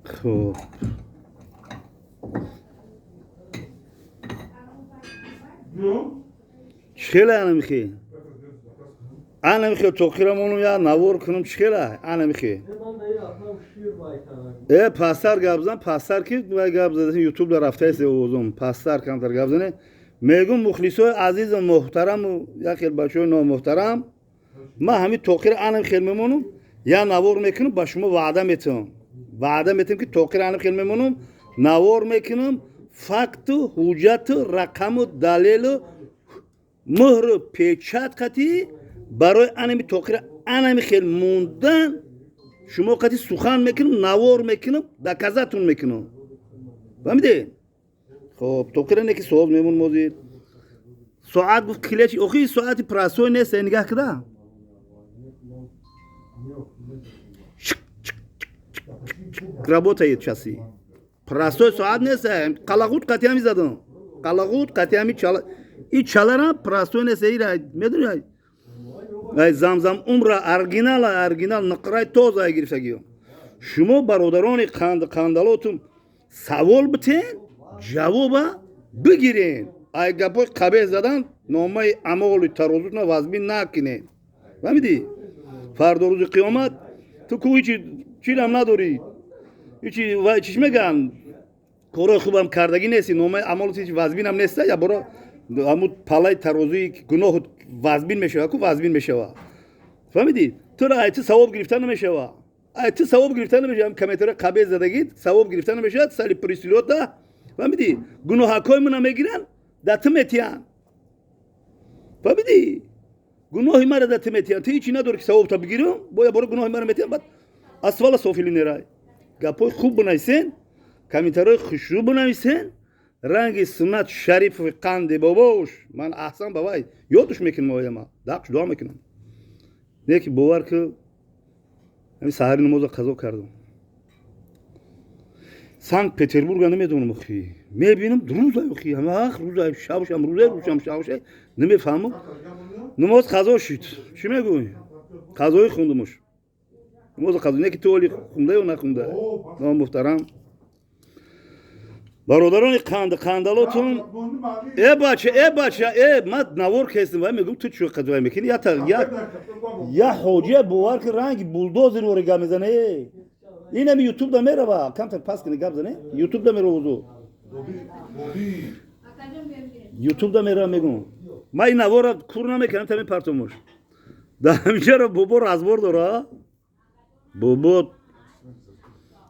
خب چخیله انا میخی توخیرمونو یا نوار کنم چخیله انا میخی پاسار گابزن پاسار کی و گابزن یوتیوب در رفته است اوزم پاسار کم در گابزنه میگم مخلصای عزیز و محترم و یا خیلی بچه‌های نامحترم ما همین توخیر انا خیلی میمونم یا نوار میکنم با شما وعده میتونم که توخیر انا خیلی میمونم نوار میکنم فقط حجت رقم و دلیل مهر پیچت قطعی برای انمی توخیر انمی خیلی موندن شما قطعی سخن میکنم نوار میکنم دکازتون میکنم فهمیده؟ خب توخیر نکی سوال میمون موزید ساعت گفت کلیچی اوخی ساعتی پراسوی نیست نگاه کده работает часы простой ساعت نیست قلاقوت قطعی همی زدن قلاقوت قطعی همی چالا این چالارا простой نیست ایره میدونی ای زمزم عمر ارگینال نقرای توز ای گرفته گیو شما برادران قندالاتون سوال بتین جوابا بگیرین ای گپای قبیح زدن نامه عمال ترازوتون وزبین نکنین فهمیدی فردا روز قیامت تو کوی چی هم نداری چیش میگن کار خوبم کردگی نیستی نامه عمالت هیچ وزبین هم نیسته یا برو همون پالای ترازوی گناه وزبین میشه کو وزبین میشه فهمیدی تو را ایت ثواب گرفتن نمیشه ایت ثواب گرفتن نمیشه هم کمیتر قبیح زدگی ثواب گرفتن نمیشه سالی پریسیلوت فهمیدی گناه کوی من میگیرن دت میتیان فهمیدی گناه مرا دت میتیان تو هیچی نداری که ثواب تا بگیرم باید برو گناه مرا میتیان بعد اسفال سوفیلی نرای گپای خوب بنویسین کمیترهای خوشرو بنویسین رنگ سنت شریف و قند باباش من احسان بابای یادش میکنم ما دقش دعا میکنم نه که باور که همین سحر نماز قضا کردم سانت پتربورگ نمیدونم خی میبینم روزای خی همه روزای شبشم روزای شبشه نمیفهمم نماز قضا شد چی میگوی قضای خوندمش نماز قضا نه که تولی خونده یا نخونده نام محترم برادران قندالاتون بچه من نوار کردم و میگم تو چه قضایی میکنی یا حاجی باور که رنگ بولدوزر رو گام میزنه این هم یوتیوب دا میره با کم تر پاس کنی گام زنه یوتیوب دا میره وضو یوتیوب دا میره میگم ما این نوار کور نمیکنم تمام پرتومش دمیشه رو بابا رازبور داره بابا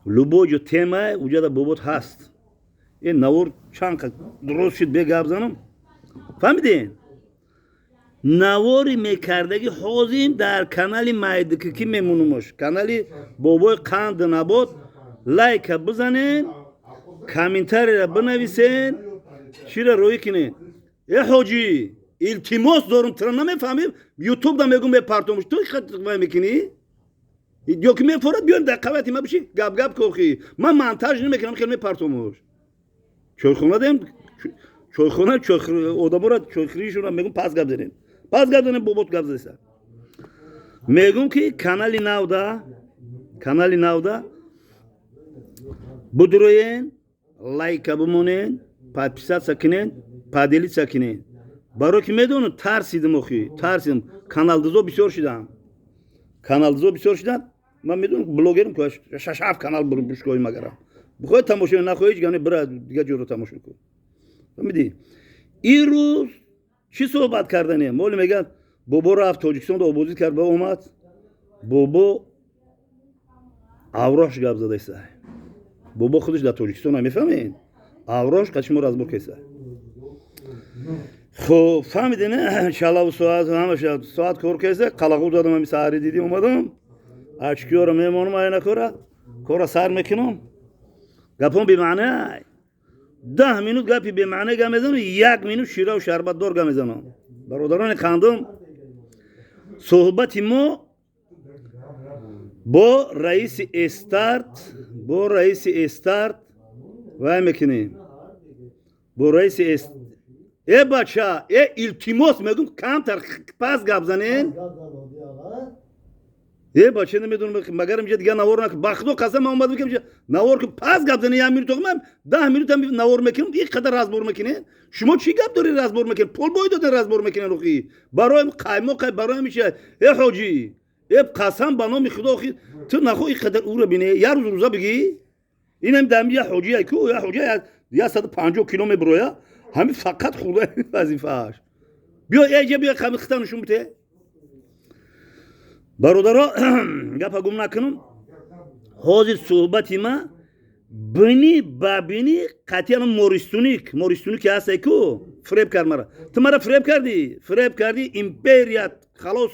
لوبو جو تیمه اوجا دا بابا هست این نوار چند درست شد بگاب زنم فهمیدین نواری میکردگی حاضیم در کانال مایدکی میمونمش کانالی بابای قند نبود لایک بزنین کامنتاری را بنویسین چی را روی کنین ای حاجی التماس دارم ترا نمیفهمیم یوتیوب دا میگم بپرتمش تو خطر میکنی یا که میفرد بیان دقیقاتی ما بشی گاب کوخی من مونتاژ نمیکنم خیلی میپرتمش چوخونه دیم چوخونه odamora چوخریشون میگم پاس گاب دادن بابات گاب زیسا میگم که کانالی ناودا بدروین لایک بمونین پادپیسات سکنین پادلی سکنین برای که میدونم ترسیدم کانالدازو بسیار شدم من میدونم بلوگرم که ششاف کانال بروش کوی مگرم بخوای تماشا نخواهیش گونه برای دیگه جورو تماشا کن فهمیدی این روز چی صحبت کردنه مولی میگن بابا رفت تاجیکستان دا آبازی کرد به اومد بابا اوراش گاب زده ایسا بابا خودش در تاجیکستان نمیفهمین اوراش قشمو رازبور کیسا خب فهمیدی نه انشالله و ساعت کار کیسا قلاقو دادم همی سهری دیدی اومدم اچکیارا میمانم اینا کورا سر میکنم گپون بی معنی 10 minut گپی بی معنی گم میزنم 1 minut شیره و شربت دار گم میزنم برادران قندم صحبتی ما با رئیس استارت وای میکنیم با رئیس ای بچه ای التماس میگم کم تر پاس گپ زنین بچه نمیدونم مگر میشه دیگه نوار نکن بخدو قسم اومد میگم نوار که پس گپ زنی یه میلیون تومن 10 میلیون هم نوار میکنم این قدر رازبور میکنه شما چی گپ داری رازبور میکنه پول باید دادن رازبور میکنه روخی برای قایمو برای میشه ای حاجی ای قسم بنا میخدا خی تو نخو این قدر او رو بینه یه روز روزا بگی اینم دم یه حاجی کو یه حاجی یا 150 کیلومتر برویا همین فقط خدا وظیفه‌اش بیا ایجا بیا خمیختنشون بده برادرها گپ گم نکنم حاضر صحبتی ما بینی بابینی قطعا موریستونیک هست کو فریب کرد مرا تو مرا فریب کردی ایمپریات خلاص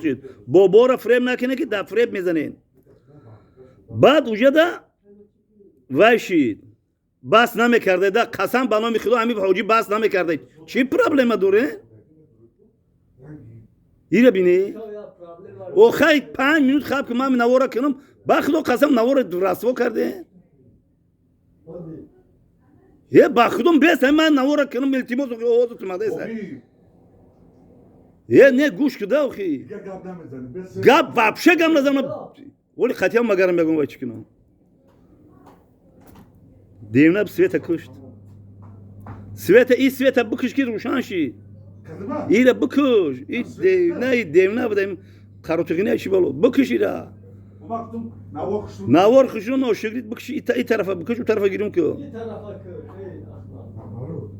شد بابا را فریب نکنه که در فریب میزنین بعد اوجا دا وایشید بس نمیکرده دا قسم بنا میخواد همین حاجی بس نمیکرده چی پرابلم داره ایره بینی او خیلی 5 minut خواب که من نوارا کنم بخدا قسم نوار رسوا کرده یه بخدم بیست من نوارا کنم التماس که اوضاع تماده است یه نه گوش کده آخی گپ وابشه گم نزنم ولی خطیم مگرم بگم وای چکنم دیمنه سویت کشت سویت بکش که روشن شی ایره بکش ای دیمنه بدیم کاروتگینه چی بالو بکش ایره نوار خشون نوشگرید بکش ای طرفه بکش اون طرفه گیرون که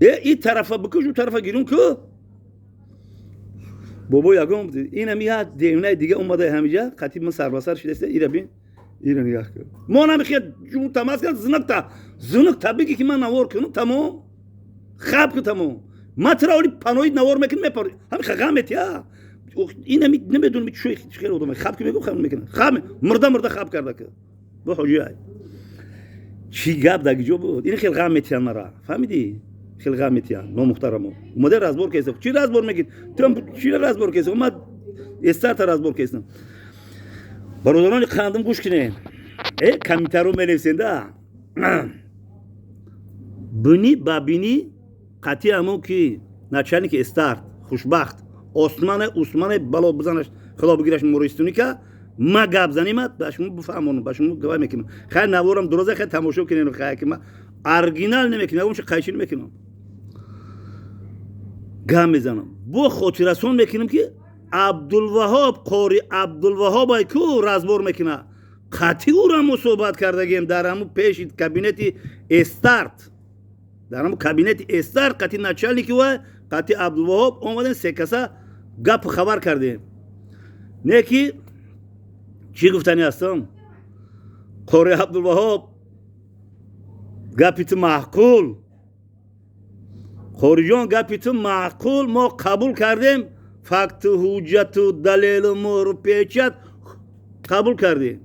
ای طرفه بکش اون طرفه گیرون که بابا یگم این میاد دیمنه دیگه اومده همینجا خطیب من سرباسر شده ایره بین ایره نگاه کن ما نمیخواد جون تماس کرد زنک تا بگی که من نوار کنم تمام خواب که تمام ما ترا ولی پانوی نوار میکنم میپر همین خغامت یا این نمیدونم چی خیلی آدم خواب که میگم خواب میکنه خواب مرده خواب کرده که با حجای چی گپ داگی جو بود این خیلی غامت یا مرا فهمیدی خیلی غامت یا نو محترمو اومده رازبور کیسه چی رازبور میگید تو چی رازبور کیسه اومد استارت رازبور کیسه برادران خاندم گوش کنین ای کمیترو مینویسنده بنی بابینی قطعی همون که نچنی که استارت خوشبخت عثمان بالا بزنش خدا بگیرش موریستونی که ما گپ زنیم باشون بفهمونم باشون گواه میکنم خیلی نوارم درازه خیلی تماشا کنین خیلی که ما ارگینال نمیکنم اون چه قایشی نمیکنم گپ میزنم بو خاطرسون میکنم که عبدالوهاب قاری عبدالوهاب ای کو رازبور میکنه قطعی او را صحبت کردگیم در همون پیش کابینتی استارت در همون کابینتی استارت قطعی نچالی که و قطعی عبدالوهاب اومدن سه کسا گپ خبر کرده نه که چی گفتنی هستم قاری عبدالوهاب گپیت معقول قاری جان گپیت معقول ما قبول کردیم فقط حجت و دلیل مور پیچت قبول کردیم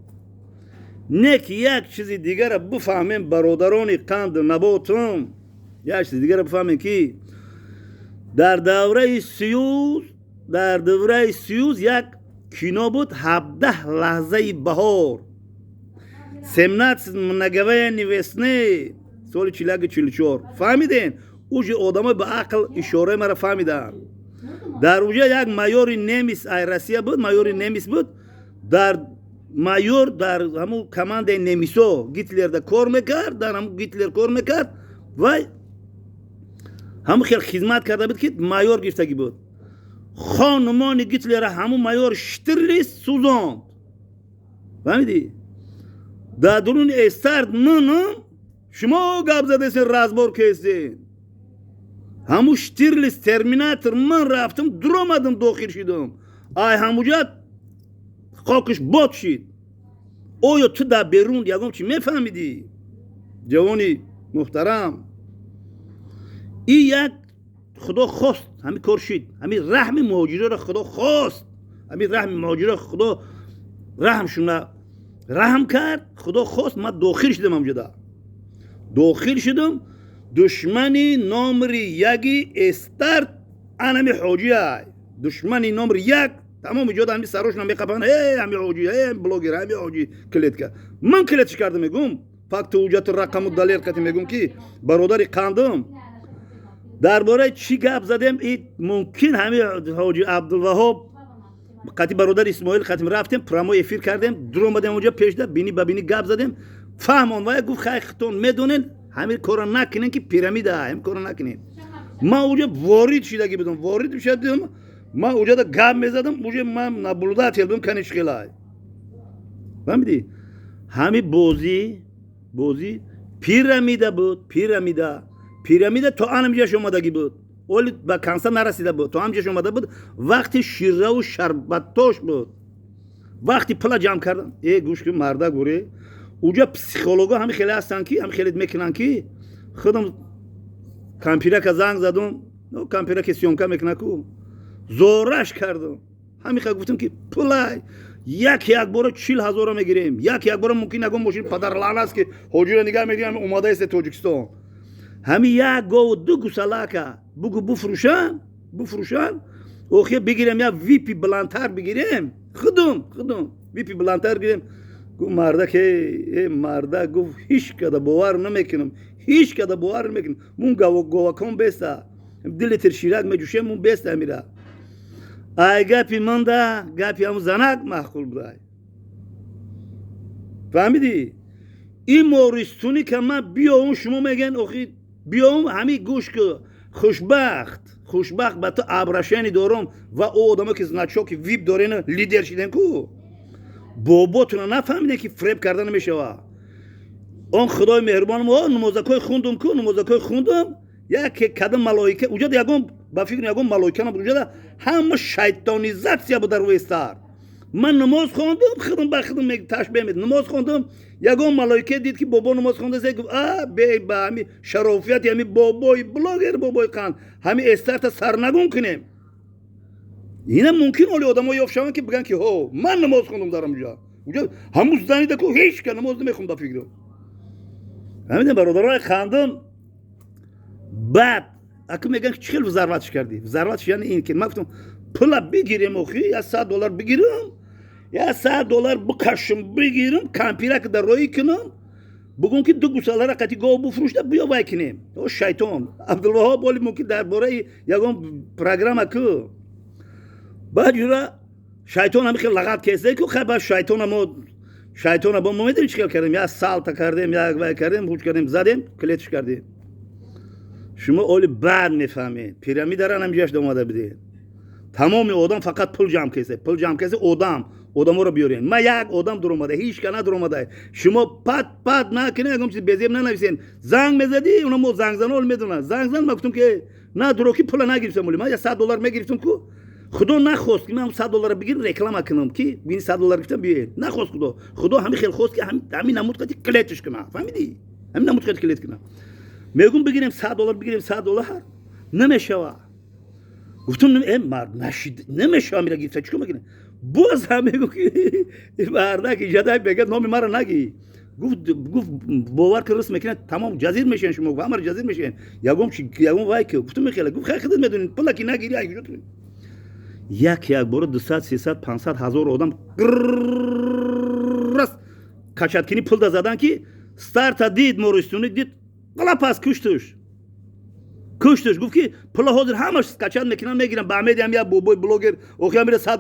نه که یک چیزی دیگر بفهمیم برادران قند نباتم یک چیز دیگر بفهمیم که در دوره سیوز یک کینو بود 17 لحظه بهار سمنت نگوه نویسنه سال 44 فهمیدین اوج آدم به عقل اشاره مرا فهمیدن در اوجه یک مایور نمیس ایراسیا بود در مایور در همون کماند نمیسو گیتلر در کار میکرد در همون گیتلر کار میکرد و همون خیلی خدمت کرده بود که مایور گرفتگی بود خانمان گیتلر همون مایور شترلیس سوزاند فهمیدی در درون استارت نه شما گپ زده سن رازبور کیستین همون شترلیس ترمیناتور من رفتم درآمدم داخل شدم ای همونجا خاکش باد شد اویا تو در بیرون یکم چی میفهمیدی جوانی محترم این یک خدا خواست همین کار شد همین رحم مهاجره را خدا خواست همین رحم مهاجره خدا رحم کرد خدا خواست من داخل شدم همونجا داخل شدم دشمنی نمره یکی استارت انمی حاجی های دشمنی نمره یک تمام جدا همی سروش نمی قبان همی حاجی بلوگر همی حاجی کلید کرد من کلیدش کردم میگم فقط وجود رقم و دلیل کردم میگم که برادری قاندم درباره چی گپ زدم این ممکن همی حاجی عبدالوهاب قطی برادر اسماعیل ختم رفتیم پرامو افیر کردیم در اومدیم اونجا پیش ده بینی ببینی گپ زدیم فهمون وای گفت خیختون میدونین همین کارا نکنین که پیرامید هم کارا نکنین ما اونجا وارد شده که بدون وارد شدم ما اونجا دا گپ میزدم اونجا من نبلوده تلبم کنش خلای فهمیدی همین بازی پیرامیده بود پیرامیده تو انمجاش اومدگی بود اولی با کنسر نرسیده بود تو همجاش اومده بود وقتی شیره و شربتاش بود وقتی پلا جمع کردن گوش که مرده گوره اونجا پسیخولوگا همین خیلی هستن کی همین خیلی میکنن کی خودم کامپیوتر که زنگ زدم کامپیوتر که سیونکا میکنه کو زورش کردم همین خیلی گفتم که پلای یک بار 40,000 میگیریم یک بار ممکن نگم ماشین پدر لعنت است که حجره نگاه میگیریم اومده است تاجیکستان همین یک گو دو گوسالاکا بگو بفروشن اوخی بگیریم یا وی پی بلندتر بگیریم خودم وی پی بلندتر بگیریم گو مرده گفت هیچ کده باور نمیکنم مون گوا کن بیسته دل ترشیرک مجوشه مون بیسته میره ای گپی من ده گپی همون زنک محقول بودای فهمیدی این موریستونی که من بیاون شما میگن اوخی بیاون همین گوش که خوشبخت با تو ابرشنی دارم و او آدمه که زنچاکی ویب دارین لیدر شیدن کو باباتون نفهمیدن که فریب کردن میشه اون خدای مهربان ما نمازکای خوندم یک کدام ملائکه اونجا یگم با فکر یگم ملائکه نبود اونجا همه شیطانیزاتیا بود در روی استار من نماز خوندم خودم میگم تشبیه میدم نماز خوندم یگم ملائکه دید که بابا نماز خونده زد گفت بی با همین شرافیت همین بابای بلاگر بابای قند همین استار تا سر نگون کنیم اینه ممکن اولی آدم ها یافشون که بگن که هو من نماز خوندم دارم اونجا همون زنیده که هیچ که نماز نمیخوند فکر همین برادرای خاندم بعد اگه میگن که چخیل ضرورتش کردی ضرورتش یعنی این که من گفتم پول بگیریم اوخی یا $100 بگیرم یا $100 بکشم بگیرم کامپیوتر که در روی کنم بگم که دو گوساله را قطعی گاو بفروشته بیا وای کنیم او شیطان عبدالوهاب ولی ممکن درباره یگم پروگرام که بعد یورا شیطان هم خیلی لغت کیسه که خب شیطان با ما میدونی چیکار کردیم یا سالتا کردیم یا وای کردیم هوچ کردیم زدیم کلیتش کردیم شما اولی بعد میفهمید پیرامید دارن همجاش اومده بده تمام آدم فقط پول جمع کیسه آدم رو بیارین ما یک آدم در اومده هیچ کنه در اومده شما پد نکنه اگه چیز بزیم ننویسین زنگ میزدی اونا مو زنگ زنول میدونن زنگ زن گفتم که نه دروکی پول نگرفتم ولی من یا $100 میگرفتم کو خدا نخواست که من $100 بگیرم رکلام کنم که بین $100 گفتم بیه نخواست خدا همین خیلی خواست که همین نمود قضیه کلیتش کنه فهمیدی همین نمود قضیه کلیت کنه میگم بگیریم $100 بگیریم $100 نمیشه گفتم مرد نشید نمیشه میره گیفت چیکار میکنه باز هم میگم که مرد که جدای بگه نام مرا نگی گفت باور که رسم میکنه تمام جزیر میشن شما و همه جزیر میشن یگم وای که گفتم میخیلی گفت خیلی خودت میدونین پولا کی نگیری اگه یک بار 200 300 500 هزار آدم رس کچاتکنی پول دا زدن که استارت دید مورستونی دید قلاپاس کشتش گفت که پول حاضر همش کچات میکنن میگیرن با امید هم یا بوبوی بلوگر اوخی میره $100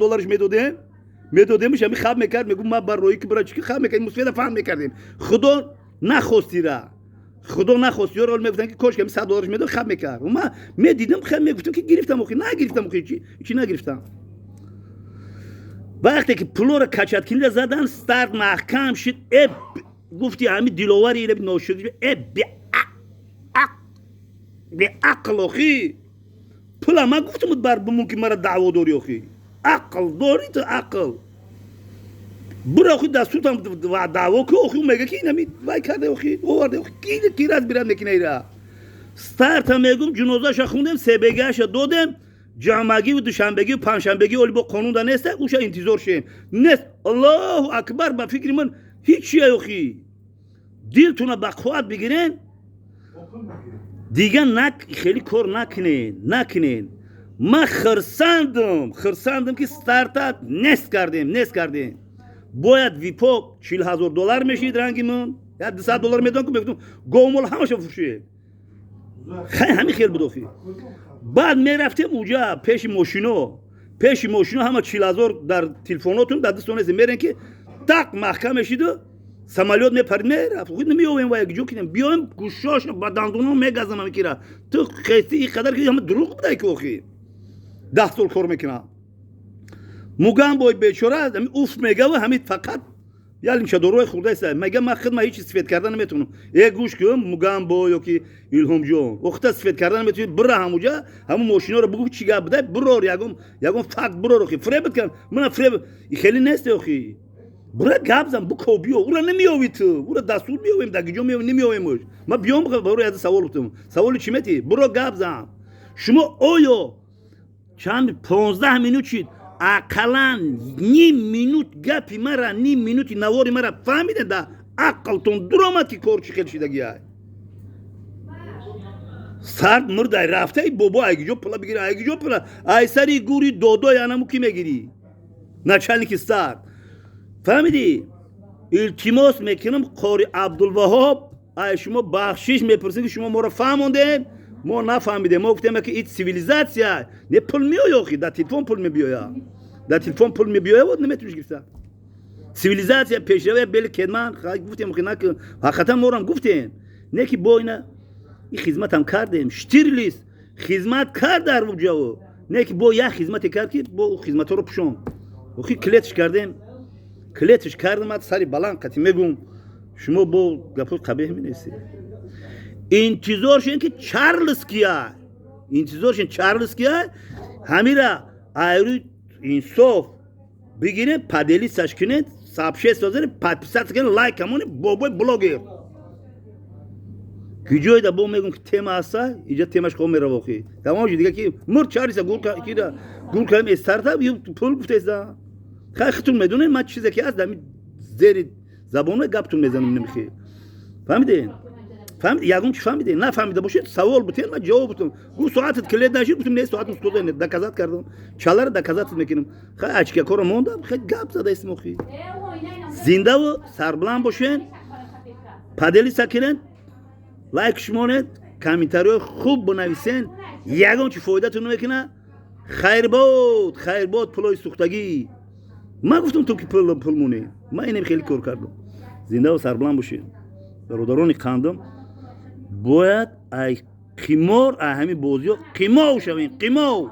میدادیم میشه خب میکرد میگم ما بر روی که برای چی خب میکردیم مصیبت فهم میکردیم خدا نخواستی یارو میگفتن که کاش که $100 میداد خب میکرد و من میدیدم خب میگفتم که گرفتم اوخی نگرفتم اوخی چی نگرفتم وقتی که پول رو کچاتکنی زدن استارت محکم شد گفتی همین دلواری ایره ناشدی به عقل اخی پول ما گفتم بر ممکن مرا دعوا داری اخی عقل داری تو عقل برو اخی دستورتم و دعوا که اخی میگه که اینمی وای کرده اخی اوورده اخی کی راز بیرون نکنه ایرا استارت میگم جنازه‌اش خوندم سبگاش دادم جمعگی و دوشنبگی و پنجشنبگی اولی با قانون دا نیست اوشا انتظار شیم نیست الله اکبر با فکر من هیچی اخی دلتون با قوت بگیرین دیگه خیلی کار نکنین ما خرساندم که استارت نیست کردیم باید ویپو $40,000 میشید رنگی من یا $200 میدون که بگفتم گومول همش فروشه همین خیلی بود اخی بعد میرفتیم اونجا پیش ماشینو پیش ماشین همه چیلازور در تلفناتون داده سونس میرن که تاق محکم شده سمالیات میپرد میرفت خود نمیویم و یک جو کنیم بیایم گوشاش با دندونم میگازم میکیره تو خیلی این قدر که همه دروغ بده که اوخی 10 سال کار میکنه مگم بای بیچاره همین اوف میگه و همین فقط یعنی میشه دروی خورده است میگه من خود ما هیچ سفید کردن نمیتونم یک گوش که مگم با یا که الهام جون وقت سفید کردن نمیتونی بره همونجا همون ماشینا رو بگو چی گپ بده برو یگم فقط برو رو فریب کن من فریب خیلی نیست اخی برو گپ زن بکو بیو اون نمیوی تو برو دستور میویم دگیجو نمیویم ما بیام برو یاد سوال بودم سوال چی میتی برو گپ زن شما آیا چند 15 مینوت چید اقلا نیم مینوت گپی مرا نیم مینوتی نواری مرا فهمیده ده عقلتون درآمد که کار چی خیلی شدگی های سرد مرده رفته ای بابا ایگیجو پلا بگیره ایگیجو پلا ای سری گوری دودو یعنی کی میگیری نچلنی که سرد فهمیدی التماس میکنم قاری عبدالوهاب ای شما بخشش میپرسید که شما ما رو فهموندین ما نفهمیدیم ما گفتیم که این سیویلیزاسیا نه پول میآید خی در تلفن پول میبیاید در تلفن پول میبیاید و نمیتونی گرفته سیویلیزاسیا پیشروی بل کدمان گفتیم که نه که حقیقتا ما رو گفتیم نه که با اینا این خدمت هم کردیم شتیرلیس خدمت کرد در وجهو نه که با یک خدمتی کرد که با خدمت رو پوشون و خی کلیتش کردم سری بلند قتی میگم شما با گپ قبیح مینیسید انتظارشون که چارلز کیا همیرا ایرو انصاف بگیره پدلی ساش کنه سابشه سازه پادپیسات کنه لایک همونه بابای بلاگر گیجوی دا با میگم که تیم هستا اینجا تیمش خواه میره واقعی تمام دیگه که مرد چاریسا گول کنم استارتاپ یه پول گفته ایستا خیلی خیتون میدونه من چیزی که هست دمی زیر زبانه گپتون میزنم نمیخی فهمیدین؟ یگون چی فهمیده؟ نه فهمیده باشید سوال بودین من جواب بدم گو ساعتت کلید نشید گفتم نه ساعت مستوده نه دکازات کردم چالر دکازات میکنم خیلی اچکه کارو موندم خیلی گپ زده اسم خوی زنده و سربلند باشین پدلی ساکنن لایک شمونید کامنتاری خوب بنویسین یگون چی فایدهتون میکنه خیر بود پلوی سوختگی من گفتم تو که پول مونی من اینم خیلی کار کردم زنده و سربلند باشین برادرانی خواندم باید ای قمار همین بازی ها قماو شوین قماو